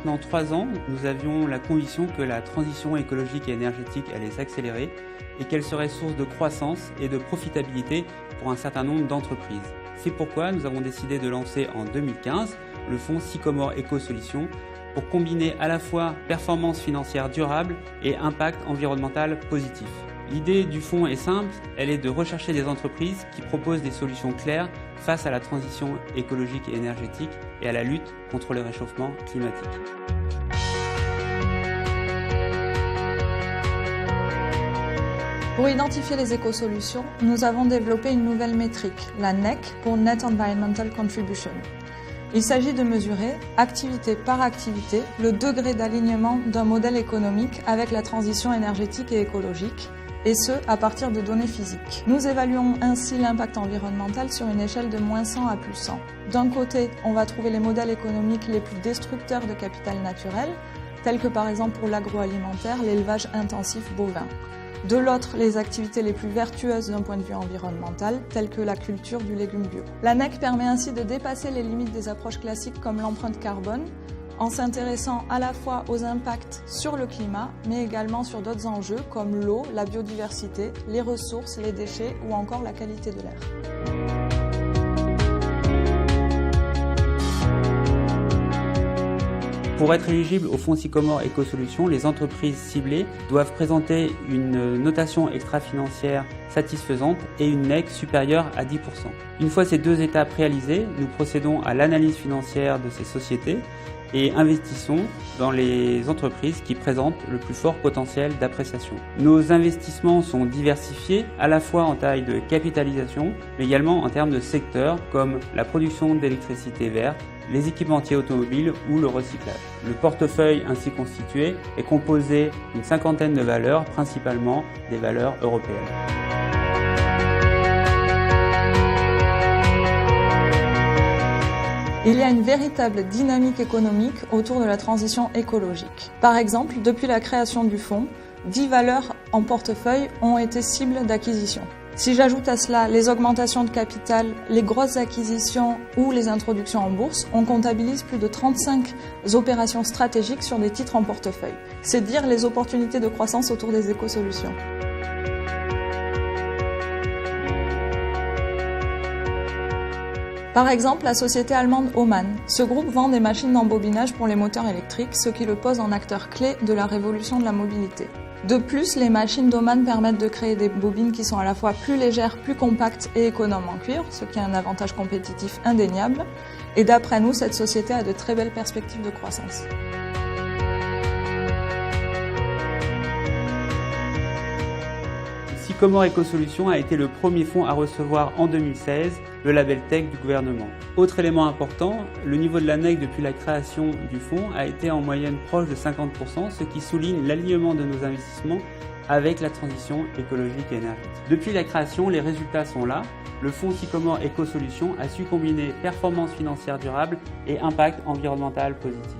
maintenant 3 ans, nous avions la conviction que la transition écologique et énergétique allait s'accélérer et qu'elle serait source de croissance et de profitabilité pour un certain nombre d'entreprises. C'est pourquoi nous avons décidé de lancer en 2015 le fonds Sycomore Éco-Solutions pour combiner à la fois performance financière durable et impact environnemental positif. L'idée du fonds est simple, elle est de rechercher des entreprises qui proposent des solutions claires face à la transition écologique et énergétique et à la lutte contre le réchauffement climatique. Pour identifier les éco-solutions, nous avons développé une nouvelle métrique, la NEC pour Net Environmental Contribution. Il s'agit de mesurer, activité par activité, le degré d'alignement d'un modèle économique avec la transition énergétique et écologique, et ce, à partir de données physiques. Nous évaluons ainsi l'impact environnemental sur une échelle de -100 à +100. D'un côté, on va trouver les modèles économiques les plus destructeurs de capital naturel, tels que par exemple pour l'agroalimentaire, l'élevage intensif bovin. De l'autre, les activités les plus vertueuses d'un point de vue environnemental, telles que la culture du légume bio. La NEC permet ainsi de dépasser les limites des approches classiques comme l'empreinte carbone, en s'intéressant à la fois aux impacts sur le climat, mais également sur d'autres enjeux comme l'eau, la biodiversité, les ressources, les déchets ou encore la qualité de l'air. Pour être éligible au fonds Sycomore Éco-Solutions, les entreprises ciblées doivent présenter une notation extra-financière satisfaisante et une NEC supérieure à 10%. Une fois ces deux étapes réalisées, nous procédons à l'analyse financière de ces sociétés et investissons dans les entreprises qui présentent le plus fort potentiel d'appréciation. Nos investissements sont diversifiés à la fois en taille de capitalisation, mais également en termes de secteurs comme la production d'électricité verte, les équipementiers automobiles ou le recyclage. Le portefeuille ainsi constitué est composé d'une 50aine de valeurs, principalement des valeurs européennes. Il y a une véritable dynamique économique autour de la transition écologique. Par exemple, depuis la création du fonds, 10 valeurs en portefeuille ont été cibles d'acquisition. Si j'ajoute à cela les augmentations de capital, les grosses acquisitions ou les introductions en bourse, on comptabilise plus de 35 opérations stratégiques sur des titres en portefeuille. C'est dire les opportunités de croissance autour des éco-solutions. Par exemple, la société allemande Homann. Ce groupe vend des machines d'embobinage pour les moteurs électriques, ce qui le pose en acteur clé de la révolution de la mobilité. De plus, les machines d'Homann permettent de créer des bobines qui sont à la fois plus légères, plus compactes et économes en cuivre, ce qui est un avantage compétitif indéniable. Et d'après nous, cette société a de très belles perspectives de croissance. Sycomore Éco-Solutions a été le premier fonds à recevoir en 2016 le label Tech du gouvernement. Autre élément important, le niveau de la NEC depuis la création du fonds a été en moyenne proche de 50%, ce qui souligne l'alignement de nos investissements avec la transition écologique et énergétique. Depuis la création, les résultats sont là. Le fonds Sycomore Éco-Solutions a su combiner performance financière durable et impact environnemental positif.